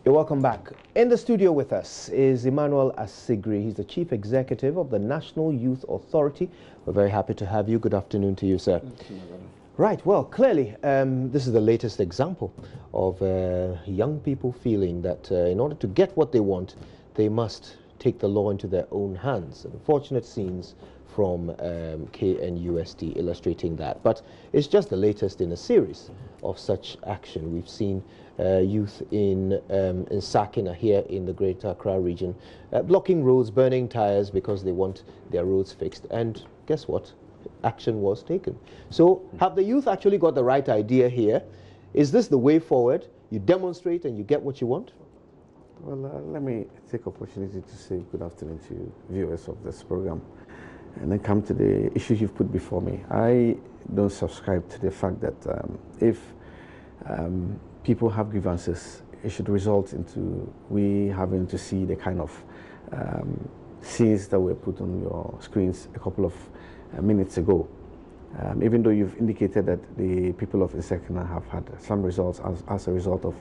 You're welcome back. In the studio with us is Emmanuel Asigri. He's the Chief Executive of the National Youth Authority. We're very happy to have you. Good afternoon to you, sir. Thank you, madam. Right, well, clearly, this is the latest example of young people feeling that in order to get what they want, they must take the law into their own hands. Unfortunate scenes from KNUST illustrating that. But it's just the latest in a series of such action. We've seen youth in Sakina here in the Greater Accra region blocking roads, burning tires because they want their roads fixed. And guess what? Action was taken. So have the youth actually got the right idea here? Is this the way forward? You demonstrate and you get what you want? Well, let me take opportunity to say good afternoon to viewers of this program and then come to the issues you've put before me. I don't subscribe to the fact that if people have grievances, it should result into we having to see the kind of scenes that were put on your screens a couple of minutes ago. Even though you've indicated that the people of Sakina have had some results as a result of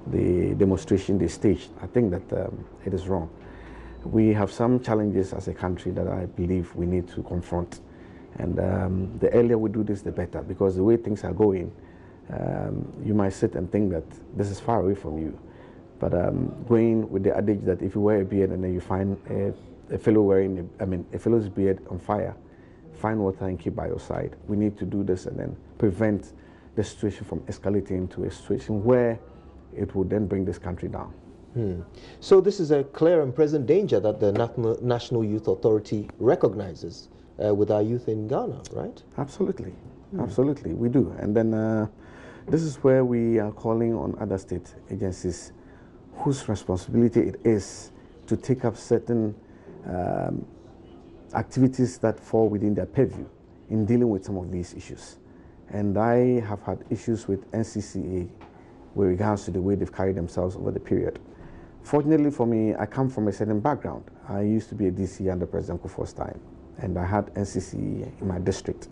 the demonstration they staged, I think that it is wrong. We have some challenges as a country that I believe we need to confront. And the earlier we do this, the better, because the way things are going, you might sit and think that this is far away from you. But going with the adage that if you wear a beard and then you find a fellow wearing, a fellow's beard on fire, find water and keep by your side. We need to do this and then prevent the situation from escalating to a situation where it would then bring this country down. So this is a clear and present danger that the National Youth Authority recognizes with our youth in Ghana, right? Absolutely. Absolutely, we do. And then this is where we are calling on other state agencies whose responsibility it is to take up certain activities that fall within their purview in dealing with some of these issues. And I have had issues with NCCA with regards to the way they've carried themselves over the period. Fortunately for me, I come from a certain background. I used to be a DC under President Kufuor's time, and I had NCCA in my district.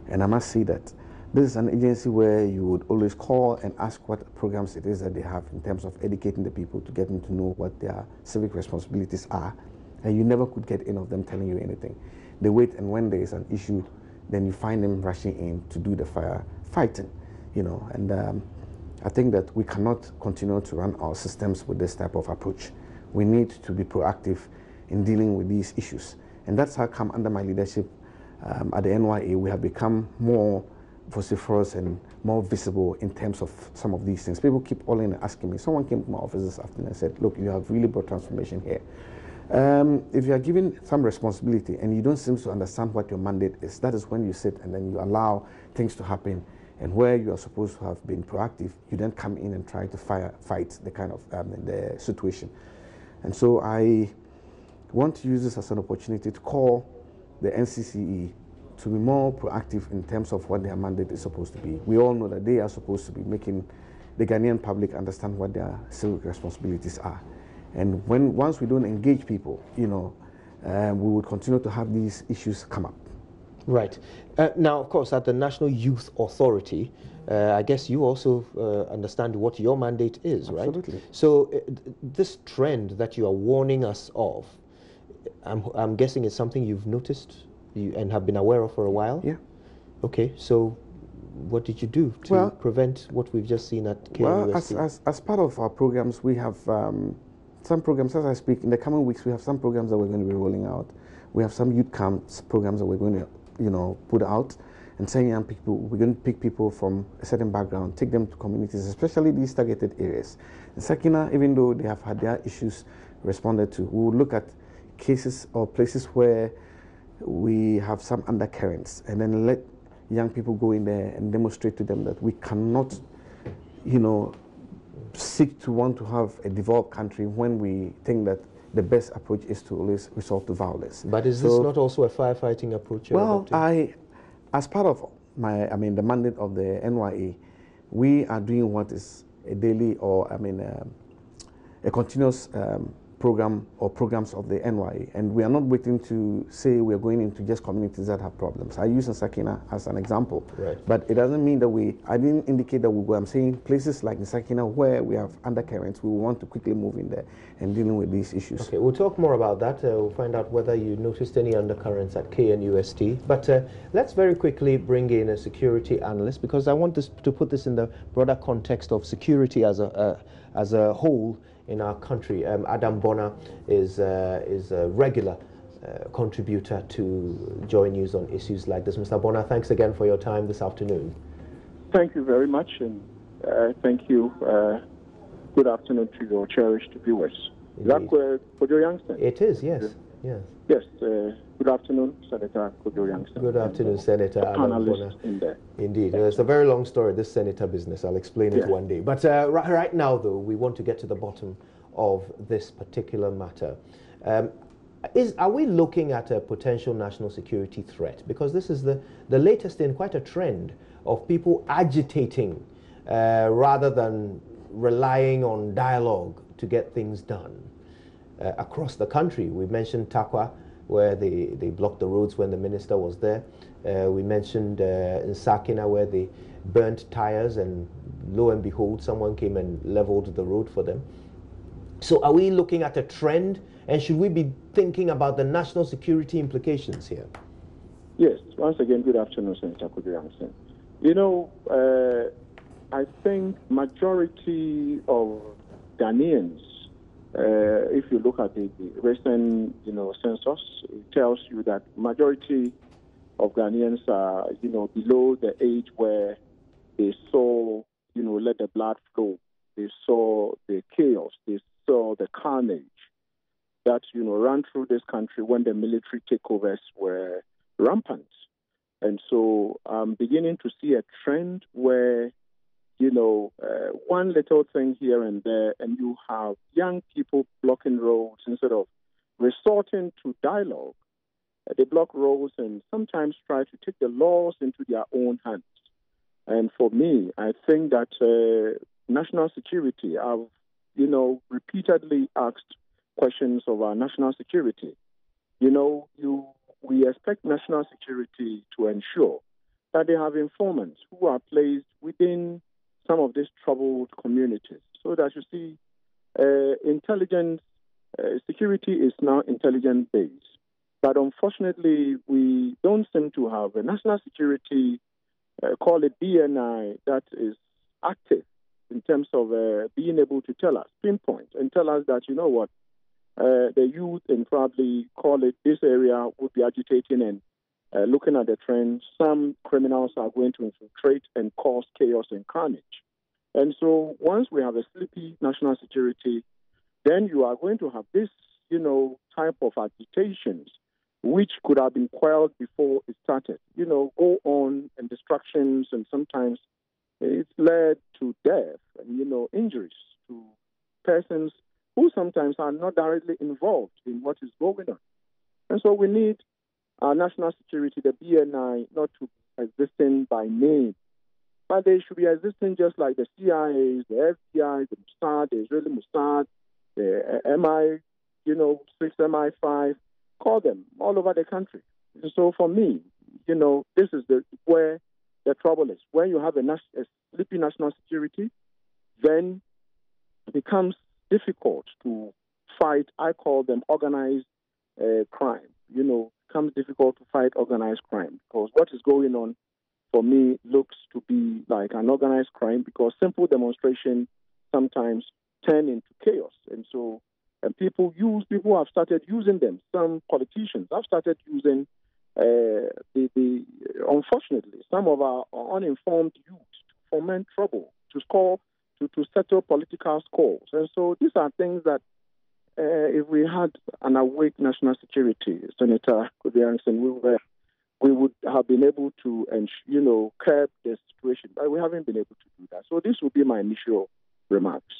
And I must say that this is an agency where you would always call and ask what programs it is that they have in terms of educating the people to get them to know what their civic responsibilities are. And you never could get any of them telling you anything. They wait, and when there is an issue, then you find them rushing in to do the firefighting, you know. And I think that we cannot continue to run our systems with this type of approach. We need to be proactive in dealing with these issues. And that's how come under my leadership at the NYA, we have become more vociferous and more visible in terms of some of these things. People keep calling and asking me. Someone came to my office this afternoon and said, look, you have really brought transformation here. If you are given some responsibility and you don't seem to understand what your mandate is, that is when you sit and then you allow things to happen. And where you are supposed to have been proactive, you then come in and try to fight the kind of the situation. And so I want to use this as an opportunity to call the NCCE to be more proactive in terms of what their mandate is supposed to be. We all know that they are supposed to be making the Ghanaian public understand what their civic responsibilities are. And once we don't engage people, you know, we would continue to have these issues come up. Right. Now, of course, at the National Youth Authority, I guess you also understand what your mandate is, right? Absolutely. So this trend that you are warning us of, I'm guessing it's something you've noticed and have been aware of for a while? Yeah. Okay, so what did you do to prevent what we've just seen at KNUST? Well, as part of our programs, we have some programs, as I speak, in the coming weeks, we have some programs that we're going to be rolling out. We have some youth camps programs that we're going to put out and saying young people, we're going to pick people from a certain background, take them to communities, especially these targeted areas. In Sakina, even though they have had their issues responded to, we will look at cases or places where we have some undercurrents and then let young people go in there and demonstrate to them that we cannot, seek to want to have a developed country when we think that the best approach is to always resort to violence. But is this not also a firefighting approach? Well, as part of the mandate of the NYA, we are doing what is a daily or a continuous program or programs of the NYA, and we are not waiting to say we are going into just communities that have problems. I use Nsakina as an example, right, but it doesn't mean that I didn't indicate that we go. I'm saying places like Nsakina where we have undercurrents, we want to quickly move in there and dealing with these issues. Okay, we'll talk more about that. We'll find out whether you noticed any undercurrents at KNUST. But let's very quickly bring in a security analyst, because I want to put this in the broader context of security as a whole in our country. Adam Bonner is a regular contributor to JoyNews on issues like this. Mr. Bonner, thanks again for your time this afternoon. Thank you very much, and thank you. Good afternoon to your cherished viewers. Is that Kojo Youngstown? It is, yes. Yes. Yes. Good afternoon, Senator Kojo Youngstown. Good afternoon, Senator Adam Bonner. In there. Indeed. It's a very long story, this senator business. I'll explain it one day. But right now, though, we want to get to the bottom of this particular matter. Are we looking at a potential national security threat? Because this is the latest in quite a trend of people agitating rather than relying on dialogue to get things done across the country. We mentioned Takwa, where they blocked the roads when the minister was there. We mentioned in Sakina, where they burnt tires, and lo and behold, someone came and leveled the road for them. So are we looking at a trend, and should we be thinking about the national security implications here? Yes. Once again, good afternoon, Senator Kojo Youngstown. You know, I think majority of Ghanaians, if you look at the recent, census, it tells you that majority of Ghanaians are, below the age where they saw, let the blood flow. They saw the chaos. They saw the carnage that, ran through this country when the military takeovers were rampant. And so I'm beginning to see a trend where, one little thing here and there, and you have young people blocking roads instead of resorting to dialogue. They block roads and sometimes try to take the laws into their own hands. And for me, I think that national security, I've, repeatedly asked questions of our national security. We expect national security to ensure that they have informants who are placed within some of these troubled communities, so that you see intelligence, security is now intelligence-based. But unfortunately, we don't seem to have a national security, call it BNI, that is active in terms of being able to tell us, pinpoint, and tell us that, the youth, and probably call it this area, would be agitating and looking at the trends. Some criminals are going to infiltrate and cause chaos and carnage. And so once we have a sleepy national security, then you are going to have this, type of agitations, which could have been quelled before it started, go on, and distractions, and sometimes it's led to death and, injuries to persons who sometimes are not directly involved in what is going on. And so we need our national security, the BNI, not to be existing by name, but they should be existing just like the CIA, the FBI, the Mossad, the Israeli Mossad, the MI6, MI5, call them all over the country. And so for me, this is where the trouble is. When you have a sleepy national security, then it becomes difficult to fight, I call them organized crime. It becomes difficult to fight organized crime, because what is going on, for me, looks to be like an organized crime, because simple demonstration sometimes turn into chaos. And so people have started using them. Some politicians have started using unfortunately, some of our uninformed youth to foment trouble, to settle political scores. And so these are things that if we had an awake national security, Senator Kojo, we would have been able to, curb the situation. But we haven't been able to do that. So this would be my initial remarks.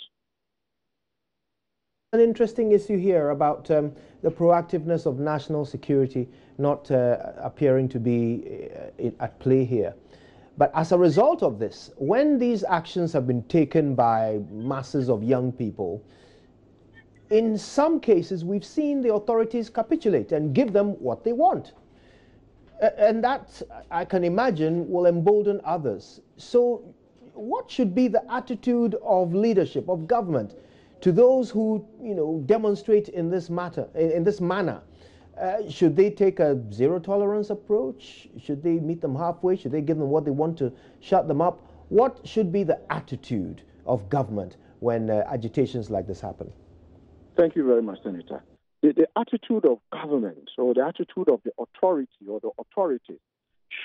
An interesting issue here about the proactiveness of national security not appearing to be at play here. But as a result of this, when these actions have been taken by masses of young people, in some cases, we've seen the authorities capitulate and give them what they want. And that, I can imagine, will embolden others. So what should be the attitude of leadership, of government, to those who, demonstrate in this manner? Should they take a zero-tolerance approach? Should they meet them halfway? Should they give them what they want to shut them up? What should be the attitude of government when agitations like this happen? Thank you very much, Senator. The attitude of government or the attitude of the authority or the authorities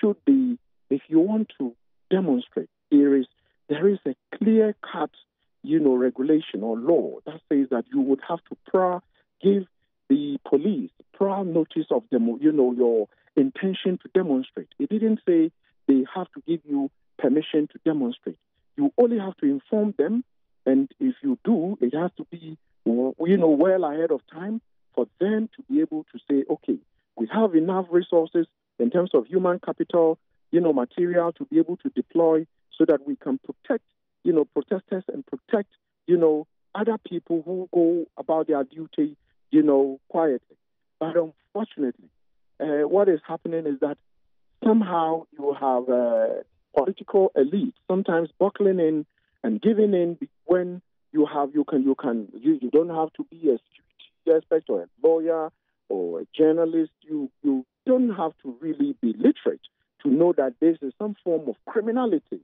should be, if you want to demonstrate, there is a clear-cut, regulation or law that says that you would have to give the police prior notice of your intention to demonstrate. It didn't say they have to give you permission to demonstrate. You only have to inform them, and if you do, it has to be well ahead of time for them to be able to say, okay, we have enough resources in terms of human capital, material to be able to deploy so that we can protect, protesters and protect, other people who go about their duty, quietly. But unfortunately, what is happening is that somehow you have a political elite sometimes buckling in and giving in when you don't have to be a security expert or a lawyer or a journalist. You don't have to really be literate to know that this is some form of criminality.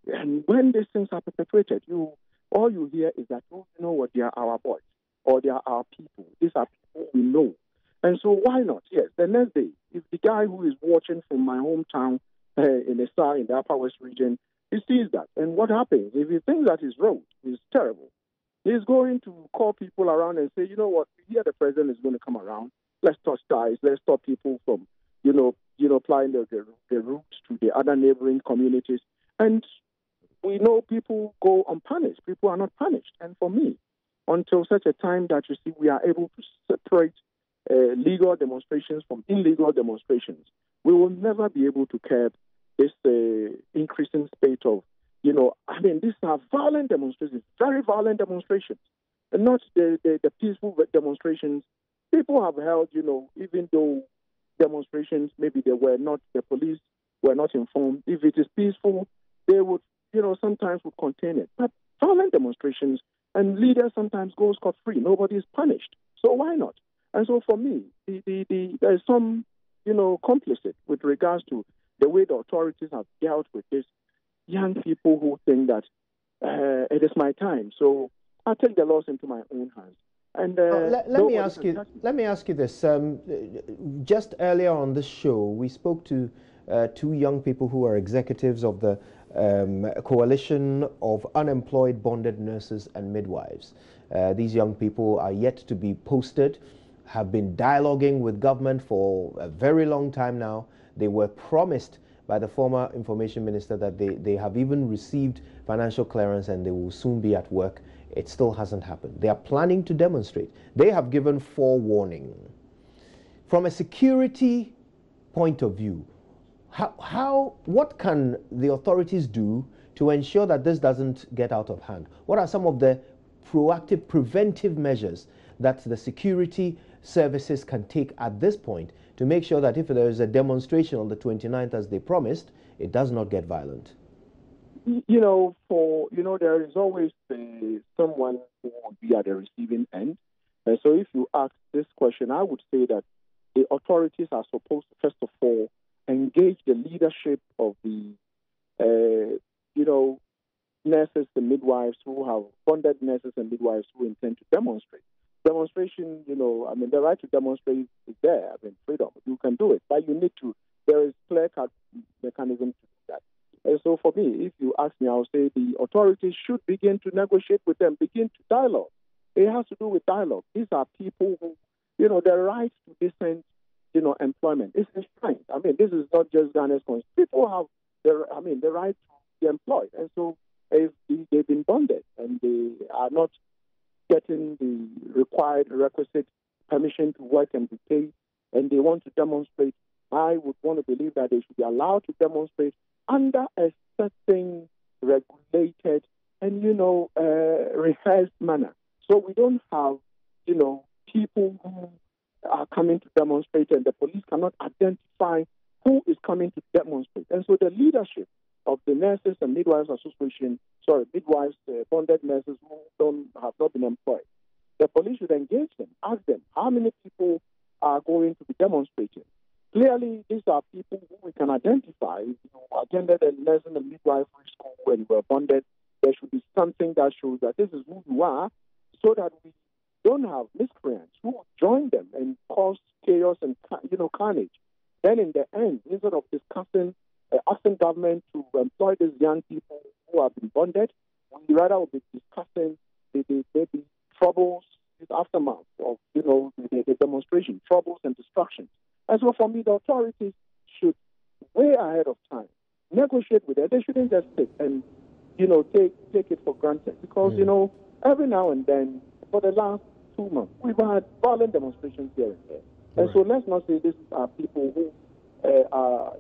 And when these things are perpetrated, all you hear is that, what, they are our boys or they are our people. These are people we know. And so why not? Yes, the next day, if the guy who is watching from my hometown in the Upper West region, he sees that. And what happens? If he thinks that his road is terrible, he's going to call people around and say, what, here the president is going to come around. Let's touch ties. Let's stop people from, applying the routes to the other neighboring communities. And we know people go unpunished. People are not punished. And for me, until such a time that we are able to separate legal demonstrations from illegal demonstrations, we will never be able to curb this increasing spate of, these are violent demonstrations, very violent demonstrations, and not the peaceful demonstrations. People have held, even though demonstrations, maybe the police were not informed. If it is peaceful, they would, sometimes would contain it. But violent demonstrations and leaders sometimes go scot-free. Nobody is punished. So why not? And so for me, there is some, complicit with regards to the way the authorities have dealt with these young people who think that it is my time. So I take the laws into my own hands. And let me ask you this. Just earlier on this show, we spoke to two young people who are executives of the Coalition of Unemployed Bonded Nurses and Midwives. These young people are yet to be posted, have been dialoguing with government for a very long time now. They were promised by the former information minister that they have even received financial clearance and they will soon be at work. It still hasn't happened. They are planning to demonstrate. They have given forewarning. From a security point of view, what can the authorities do to ensure that this doesn't get out of hand? What are some of the proactive, preventive measures that the security services can take at this point to make sure that if there is a demonstration on the 29th as they promised, it does not get violent? There is always someone who would be at the receiving end. And so if you ask this question, I would say that the authorities are supposed to, first of all, engage the leadership of the, nurses and midwives who have funded nurses and midwives who intend to demonstrate. Demonstration, the right to demonstrate is there. Freedom. You can do it, but you need to. There is clear-cut mechanism to do that. And so for me, if you ask me, I'll say the authorities should begin to negotiate with them, begin to dialogue. It has to do with dialogue. These are people who, the right to decent, employment is enshrined. This is not just Ghana's constitution. People have the right to be employed. And so if they've been bonded and they are not getting the requisite permission to work and be paid, and they want to demonstrate, I would want to believe that they should be allowed to demonstrate under a certain regulated and, rehearsed manner. So we don't have, Midwives Association, midwives, bonded nurses who have not been employed. The police should engage them, ask them how many people are going to be demonstrating. Clearly, these are people who we can identify. If you attended a nursing and midwifery school and you were bonded, there should be something that shows that this is who you are, so that we don't have miscreants who join them and cause chaos and carnage. Then in the end, instead of discussing, asking government to employ these young people who have been bonded, we rather will be discussing the troubles, the aftermath of the demonstration, troubles and destruction. And so for me, the authorities should, way ahead of time, negotiate with them. They shouldn't just sit and take it for granted, because every now and then, for the last 2 months, we've had violent demonstrations here and there. And so let's not say these are people who are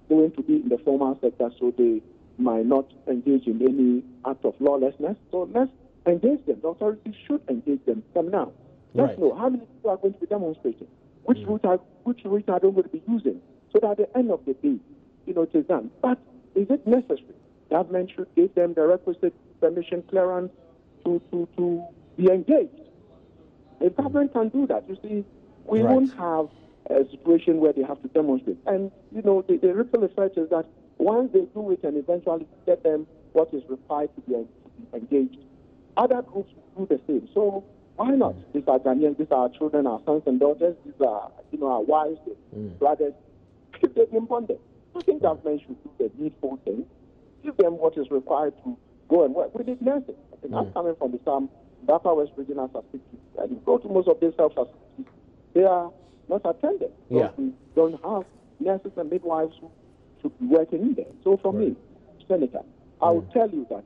going to be in the formal sector, so they might not engage in any act of lawlessness. So let's engage them. The authorities should engage them from now. Let's know how many people are going to be demonstrating, which route are they going to be using, so that at the end of the day, it is done. But is it necessary? Government should give them the requisite permission clearance to be engaged. If government can do that, you see, we won't have a situation where they have to demonstrate. And, the ripple effect is that once they do it and eventually get them what is required to be engaged, other groups will do the same. So why not? These are Ghanaians, these are our children, our sons and daughters, these are, our wives, brothers. They've been bonded. I think government should do the needful thing, give them what is required to go and work. We did nursing. I think I'm coming from the Upper West Regional Facility. And you go to most of these health facilities, they are not attended. So we don't have nurses and midwives who should be working in there. So for me, Senator, I will tell you that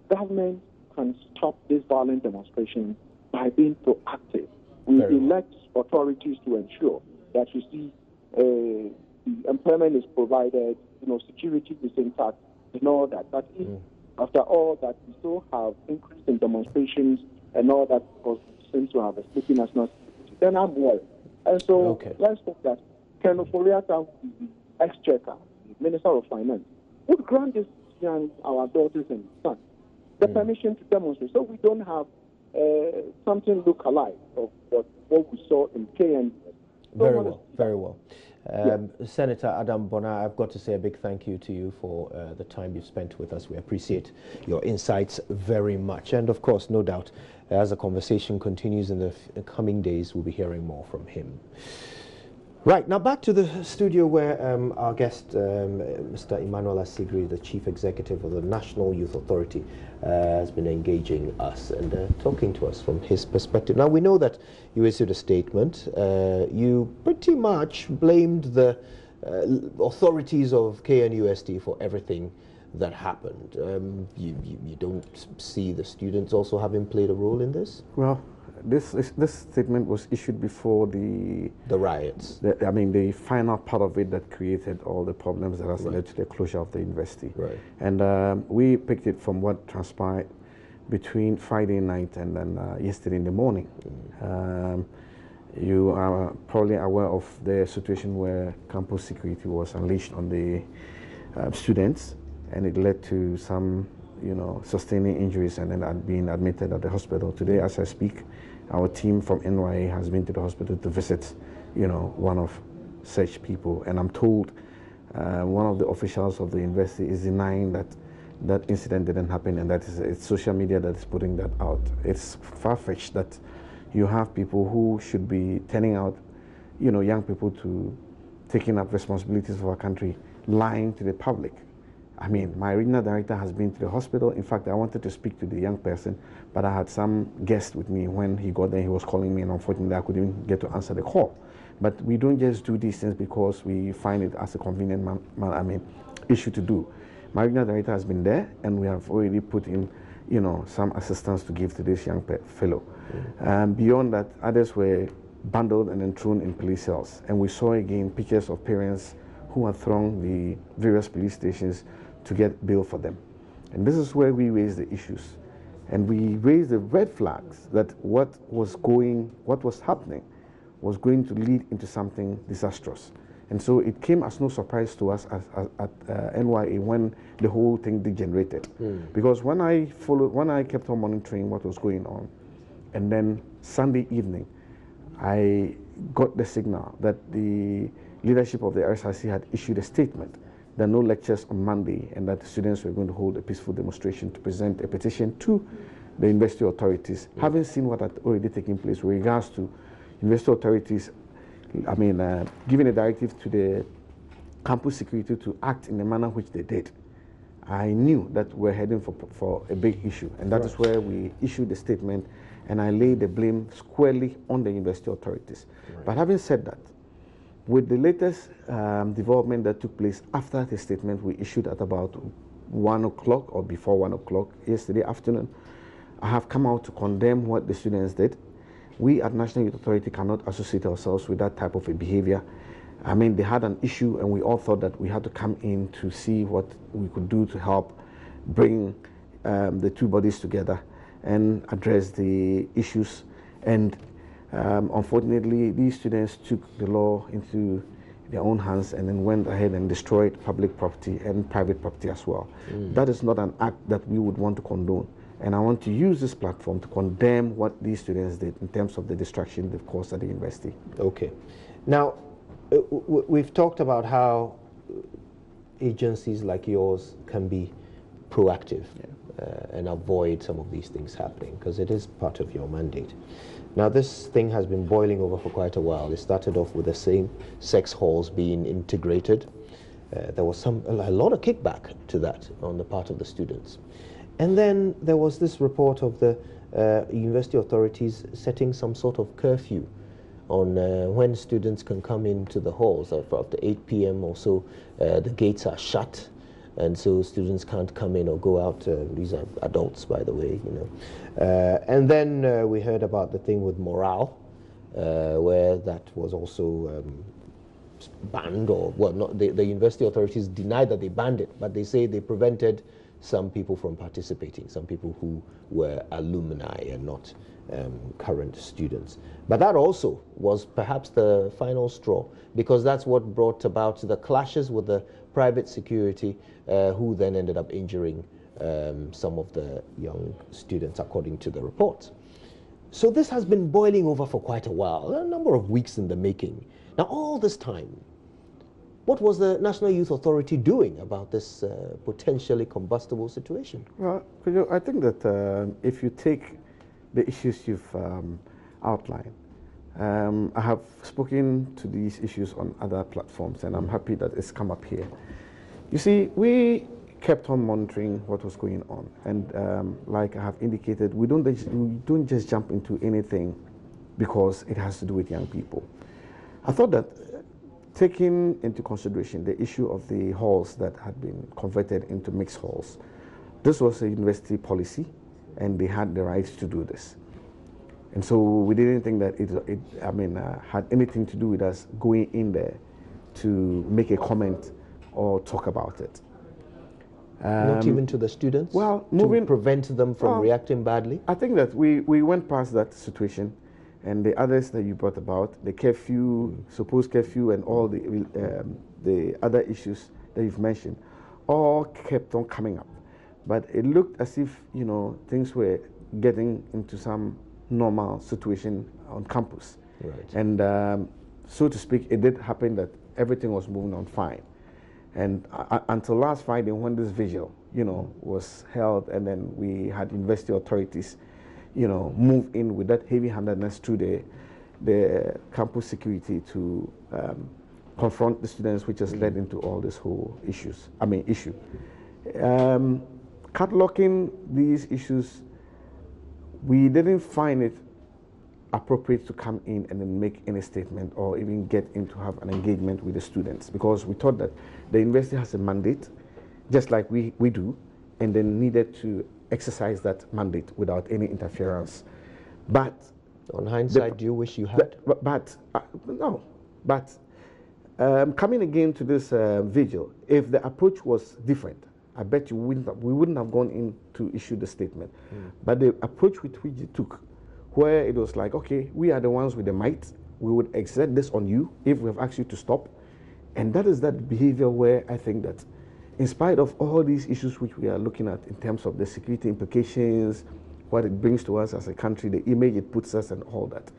government can stop this violent demonstration by being proactive. We elect authorities to ensure that the employment is provided, security is intact, and all that. But if, after all that, we still have increase in demonstrations and all that, because we seem to have a sleeping national security, then I'm worried. And so let's hope that Ken Oforiatta, who is the Exchequer, the Minister of Finance, would grant these our daughters and sons the permission to demonstrate, so we don't have something look alike of what we saw in KNUST. Very well. Senator Adam Bona, I've got to say a big thank you to you for the time you've spent with us. We appreciate your insights very much. And of course, no doubt, as the conversation continues in the coming days, we'll be hearing more from him. Right, now back to the studio where our guest, Mr. Emmanuel Asigri, the Chief Executive of the National Youth Authority, has been engaging us and talking to us from his perspective. Now, we know that you issued a statement. You pretty much blamed the authorities of KNUST for everything that happened. You don't see the students also having played a role in this? Well, this statement was issued before the riots. The final part of it that created all the problems that has led to the closure of the university. And we picked it from what transpired between Friday night and then yesterday in the morning. You are probably aware of the situation where campus security was unleashed on the students, and it led to some sustaining injuries and then being admitted at the hospital. Today, as I speak, our team from NYA has been to the hospital to visit, one of such people. And I'm told one of the officials of the university is denying that that incident didn't happen, and that it's social media that is putting that out. It's far-fetched that you have people who should be turning out, young people to taking up responsibilities for our country, lying to the public. I mean, my regional director has been to the hospital. In fact, I wanted to speak to the young person, but I had some guest with me. When he got there, he was calling me, and unfortunately, I couldn't even get to answer the call. But we don't just do these things because we find it as a convenient issue to do. My regional director has been there, and we have already put in, some assistance to give to this young fellow. Beyond that, others were bundled and then thrown in police cells. And we saw again pictures of parents who had thronged the various police stations to get bail for them. And this is where we raised the issues. And we raised the red flags that what was happening was going to lead into something disastrous. And so it came as no surprise to us at NYA when the whole thing degenerated. Because when I kept on monitoring what was going on, and then Sunday evening, I got the signal that the leadership of the RSRC had issued a statement that no lectures on Monday and that the students were going to hold a peaceful demonstration to present a petition to the university authorities, having seen what had already taken place with regards to university authorities, giving a directive to the campus security to act in the manner which they did. I knew that we're heading for a big issue, and that is where we issued the statement, and I laid the blame squarely on the university authorities. But having said that, with the latest development that took place after the statement we issued at about 1 o'clock or before 1 o'clock yesterday afternoon, I have come out to condemn what the students did. We at National Youth Authority cannot associate ourselves with that type of a behavior. I mean, they had an issue and we all thought that we had to come in to see what we could do to help bring the two bodies together and address the issues. And unfortunately, these students took the law into their own hands and then went ahead and destroyed public property and private property as well. That is not an act that we would want to condone. And I want to use this platform to condemn what these students did in terms of the destruction they've caused at the university. Okay. Now, we've talked about how agencies like yours can be proactive and avoid some of these things happening, because it is part of your mandate. Now, this thing has been boiling over for quite a while. It started off with the same-sex halls being integrated. There was a lot of kickback to that on the part of the students. And then there was this report of the university authorities setting some sort of curfew on when students can come into the halls. After 8 p.m. or so, the gates are shut, and so students can't come in or go out. These are adults, by the way, you know. And then we heard about the thing with morale, where that was also banned, or well, not the university authorities denied that they banned it, but they say they prevented some people from participating, some people who were alumni and not current students. But that also was perhaps the final straw, because that's what brought about the clashes with the private security, who then ended up injuring some of the young students, according to the reports. So this has been boiling over for quite a while, a number of weeks in the making. Now, all this time, what was the National Youth Authority doing about this potentially combustible situation? Well, I think that if you take the issues you've outlined, I have spoken to these issues on other platforms, and I'm happy that it's come up here. You see, we kept on monitoring what was going on, and like I have indicated, we don't just jump into anything because it has to do with young people. I thought that taking into consideration the issue of the halls that had been converted into mixed halls, this was a university policy, and they had the right to do this. And so we didn't think that it had anything to do with us going in there to make a comment or talk about it. Not even to the students? Well, to prevent them from reacting badly? I think that we went past that situation, and the others that you brought about, the curfew, supposed curfew, and all the other issues that you've mentioned, all kept on coming up. But it looked as if, you know, things were getting into some normal situation on campus. Right. And so to speak, it did happen that everything was moving on fine. And until last Friday, when this vigil, you know, was held, and then we had university authorities, you know, move in with that heavy-handedness through the campus security to confront the students, which has led into all this whole issue. Cataloging these issues, we didn't find it appropriate to come in and then make any statement or even get in to have an engagement with the students, because we thought that the university has a mandate, just like we do, and then needed to exercise that mandate without any interference. But on hindsight, do you wish you had? Coming again to this vigil, if the approach was different, I bet you we wouldn't have gone in to issue the statement. But the approach with which it took, where it was like, okay, we are the ones with the might, we would exert this on you if we have asked you to stop, And that is that behavior where I think that in spite of all these issues which we are looking at in terms of the security implications, what it brings to us as a country, the image it puts us and all that,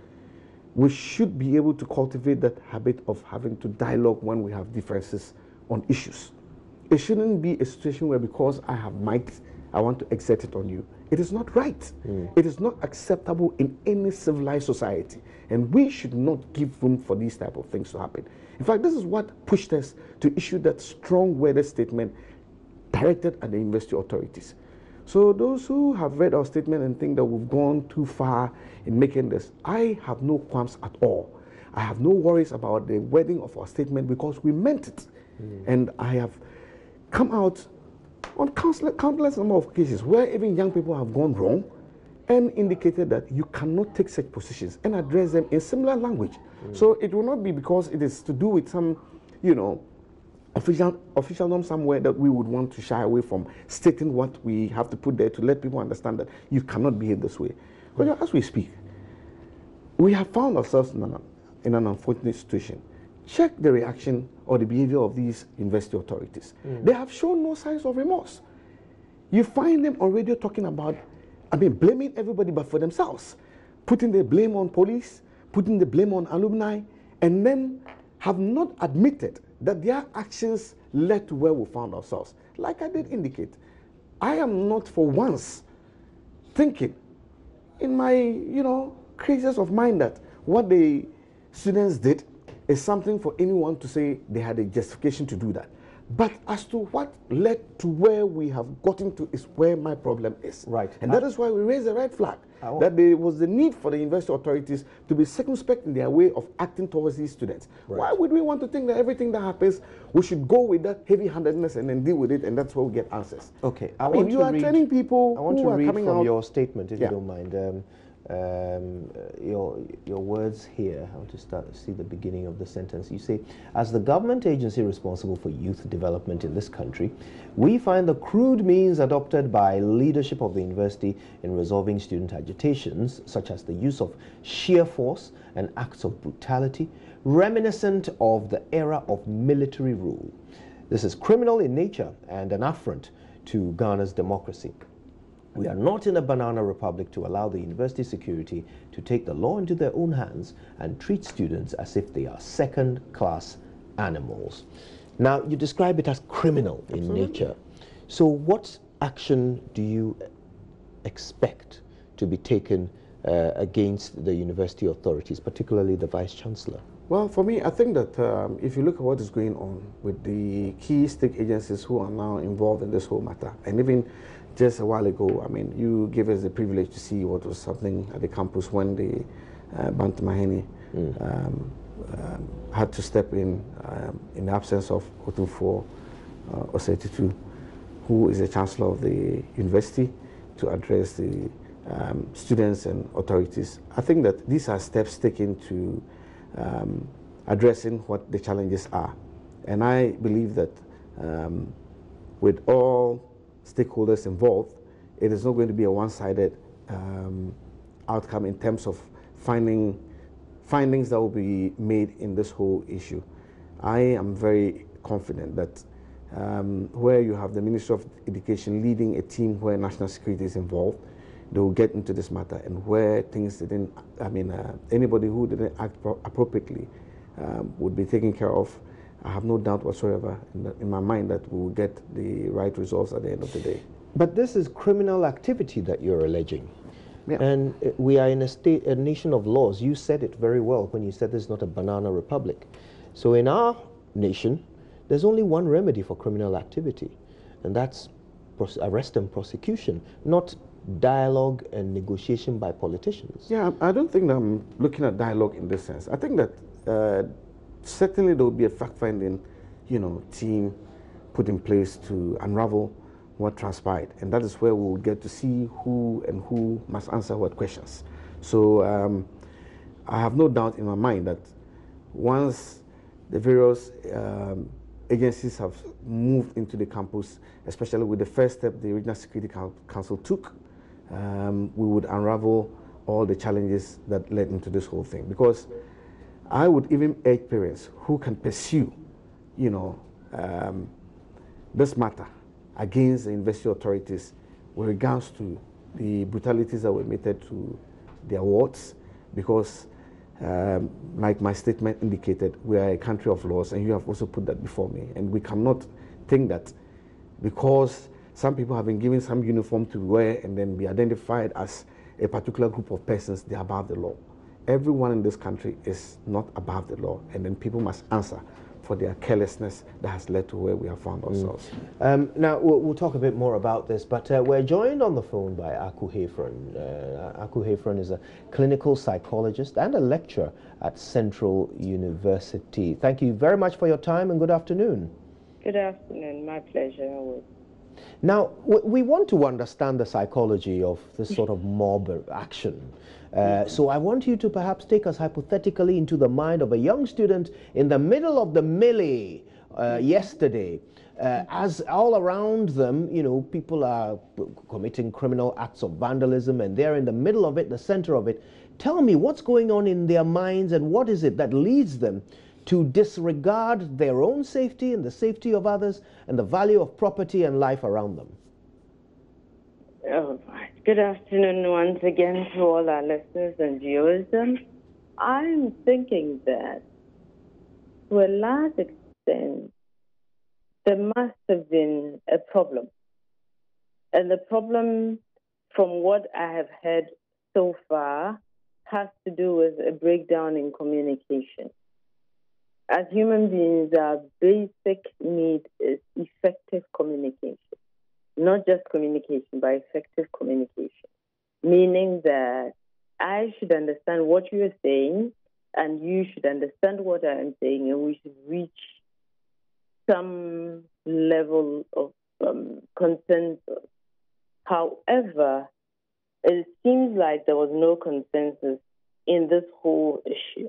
we should be able to cultivate that habit of having to dialogue when we have differences on issues. It shouldn't be a situation where because I have might, I want to exert it on you. It is not right. It is not acceptable in any civilized society. And we should not give room for these type of things to happen. In fact, this is what pushed us to issue that strong-worded statement directed at the university authorities. So those who have read our statement and think that we've gone too far in making this, I have no qualms at all. I have no worries about the wording of our statement because we meant it. And I have come out on countless number of cases where even young people have gone wrong and indicated that you cannot take such positions and address them in similar language. So it will not be because it is to do with some, you know, official norm somewhere that we would want to shy away from stating what we have to put there to let people understand that you cannot behave this way. But as we speak, we have found ourselves in an unfortunate situation. Check the reaction or the behavior of these university authorities. They have shown no signs of remorse. You find them on radio talking about, blaming everybody but for themselves, putting the blame on police, putting the blame on alumni, and then have not admitted that their actions led to where we found ourselves. Like I did indicate, I am not for once thinking in my, craziness of mind that what the students did is something for anyone to say they had a justification to do that. But as to what led to where we have gotten to is where my problem is. Right. And that is why we raised the red flag, that there was the need for the university authorities to be circumspect in their way of acting towards these students. Right. Why would we want to think that everything that happens, we should go with that heavy-handedness and then deal with it, and that's where we get answers? Okay. You are training people who are coming out. I want to read from your statement, if you don't mind. Your words here. I want to see the beginning of the sentence. You say, as the government agency responsible for youth development in this country, we find the crude means adopted by leadership of the university in resolving student agitations, such as the use of sheer force and acts of brutality, reminiscent of the era of military rule. This is criminal in nature and an affront to Ghana's democracy. We are not in a banana republic to allow the university security to take the law into their own hands and treat students as if they are second-class animals. Now, you describe it as criminal in nature. So what action do you expect to be taken against the university authorities, particularly the Vice-Chancellor? Well, for me, I think that if you look at what is going on with the key stake agencies who are now involved in this whole matter, and even just a while ago, you gave us the privilege to see what was happening at the campus when the Bantamaheni had to step in the absence of Otunfo Osetitu, who is the Chancellor of the university, to address the students and authorities. I think that these are steps taken to addressing what the challenges are. And I believe that with all stakeholders involved, it is not going to be a one-sided outcome in terms of findings that will be made in this whole issue. I am very confident that where you have the Ministry of Education leading a team where national security is involved, they will get into this matter, and where things didn't, anybody who didn't act appropriately would be taken care of. I have no doubt whatsoever in my mind that we will get the right results at the end of the day. But this is criminal activity that you're alleging. Yeah. And we are in a nation of laws. You said it very well when you said this is not a banana republic. So in our nation, there's only one remedy for criminal activity, and that's arrest and prosecution, not dialogue and negotiation by politicians. Yeah, I don't think that I'm looking at dialogue in this sense. I think that certainly there will be a fact-finding, team put in place to unravel what transpired, and that is where we will get to see who must answer what questions. So I have no doubt in my mind that once the various agencies have moved into the campus, especially with the first step the Regional Security Council took, we would unravel all the challenges that led into this whole thing. Because I would even urge parents who can pursue this matter against the university authorities with regards to the brutalities that were meted to their wards, because like my statement indicated, we are a country of laws, and you have also put that before me, and we cannot think that because some people have been given some uniform to wear and then be identified as a particular group of persons, they are above the law. Everyone in this country is not above the law, and then people must answer for their carelessness that has led to where we have found ourselves. Now, we'll talk a bit more about this, but we're joined on the phone by Aku Hefron. Aku Hefron is a clinical psychologist and a lecturer at Central University. Thank you very much for your time, and good afternoon. Good afternoon. My pleasure. Now, we want to understand the psychology of this sort of mob action. So I want you to perhaps take us hypothetically into the mind of a young student in the middle of the melee yesterday. As all around them, people are committing criminal acts of vandalism, and they're in the middle of it, the center of it. Tell me what's going on in their minds, and what is it that leads them to disregard their own safety and the safety of others and the value of property and life around them? All right. Good afternoon once again to all our listeners and viewers. I'm thinking that to a large extent, there must have been a problem. And the problem, from what I have heard so far, has to do with a breakdown in communication. As human beings, our basic need is effective communication. Not just communication, but effective communication. Meaning that I should understand what you are saying, and you should understand what I am saying, and we should reach some level of consensus. However, it seems like there was no consensus in this whole issue.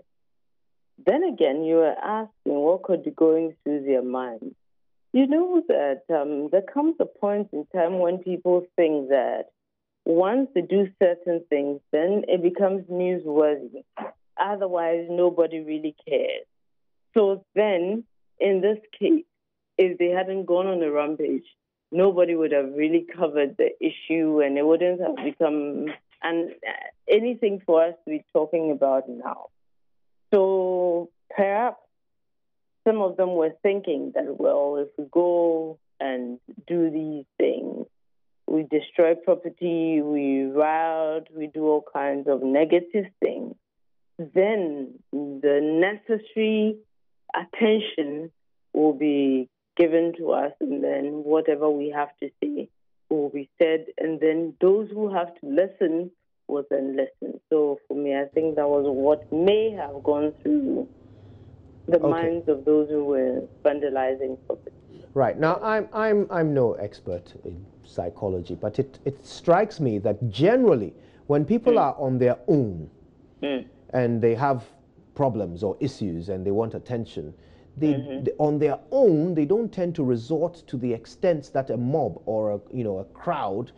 Then again, you are asking what could be going through their minds. You know that there comes a point in time when people think that once they do certain things, then it becomes newsworthy. Otherwise, nobody really cares. So then, in this case, if they hadn't gone on a rampage, nobody would have really covered the issue, and it wouldn't have become anything for us to be talking about now. So perhaps some of them were thinking that, well, if we go and do these things, we destroy property, we riot, we do all kinds of negative things, then the necessary attention will be given to us, and then whatever we have to say will be said, and then those who have to listen will then listen. So for me, I think that was what may have gone through the minds of those who were vandalizing property. Right. Now, I'm no expert in psychology, but it strikes me that generally when people are on their own and they have problems or issues and they want attention, they on their own, they don't tend to resort to the extent that a mob or a crowd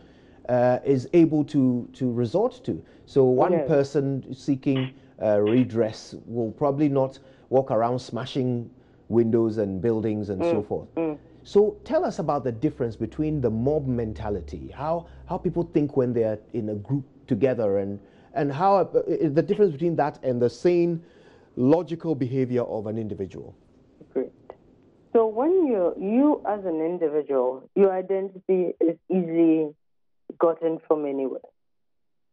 is able to resort to. So one person seeking redress will probably not walk around smashing windows and buildings and so forth. So tell us about the difference between the mob mentality, how people think when they're in a group together, and how the difference between that and the sane, logical behavior of an individual. Great. So when you as an individual, your identity is easily gotten from anywhere.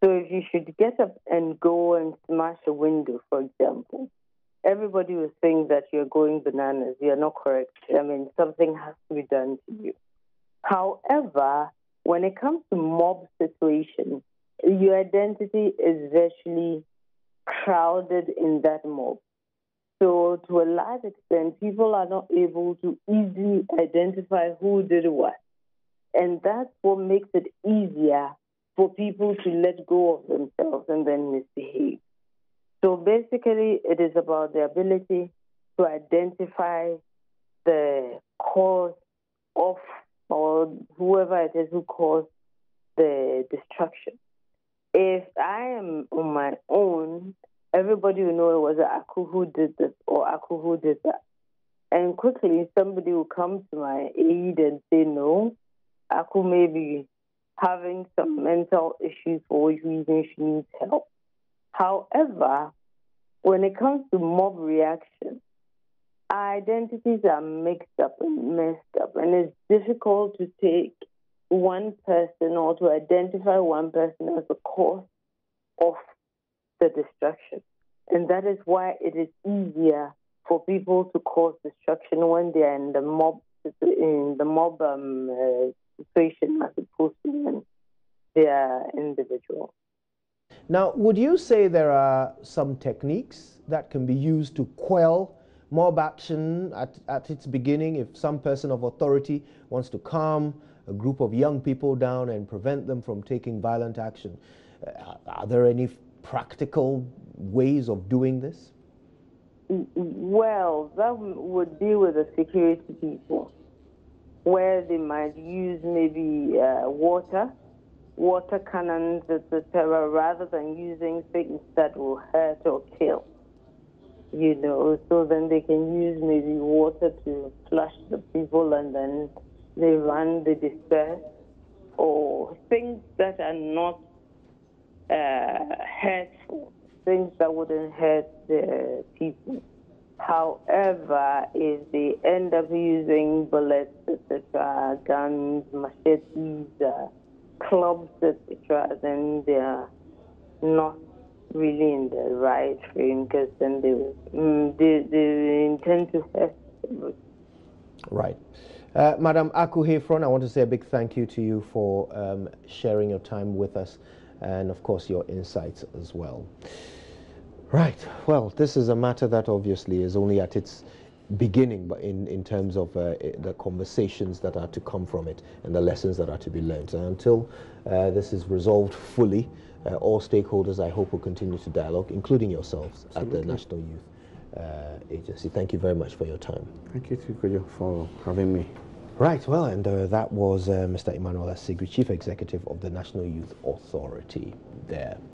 So if you should get up and go and smash a window, for example, everybody will think that you're going bananas. You're not correct. I mean, something has to be done to you. However, when it comes to mob situations, your identity is virtually crowded in that mob. So to a large extent, people are not able to easily identify who did what. And that's what makes it easier for people to let go of themselves and then misbehave. So basically, it is about the ability to identify the cause of, or whoever it is who caused the destruction. If I am on my own, everybody will know it was Aku who did this or Aku who did that. and quickly somebody will come to my aid and say, no, Aku may be having some mental issues for which reason she needs help. However, when it comes to mob reaction, identities are mixed up and messed up, and it's difficult to take one person or to identify one person as the cause of the destruction. And that is why it is easier for people to cause destruction when they are in the mob situation as opposed to when they are individuals. Now, would you say there are some techniques that can be used to quell mob action at its beginning if some person of authority wants to calm a group of young people down and prevent them from taking violent action? Are there any practical ways of doing this? Well, that would be with the security people, where they might use maybe water cannons, etc., rather than using things that will hurt or kill. So then they can use maybe water to flush the people, and then they run, they disperse, or things that are not hurtful, things that wouldn't hurt the people. However, if they end up using bullets, etc., guns, machetes, clubs, etc., then they are not really in the right frame, because then they intend to hurt them. Right. Madam Aku Hefron, I want to say a big thank you to you for sharing your time with us, and of course your insights as well. Right. Well, this is a matter that obviously is only at its beginning, but in terms of the conversations that are to come from it and the lessons that are to be learned. And until this is resolved fully, all stakeholders, I hope, will continue to dialogue, including yourselves. Absolutely. At the National Youth Agency. Thank you very much for your time. Thank you too, Kojo, for having me. Right, well, and that was Mr. Emmanuel Asigri, Chief Executive of the National Youth Authority there.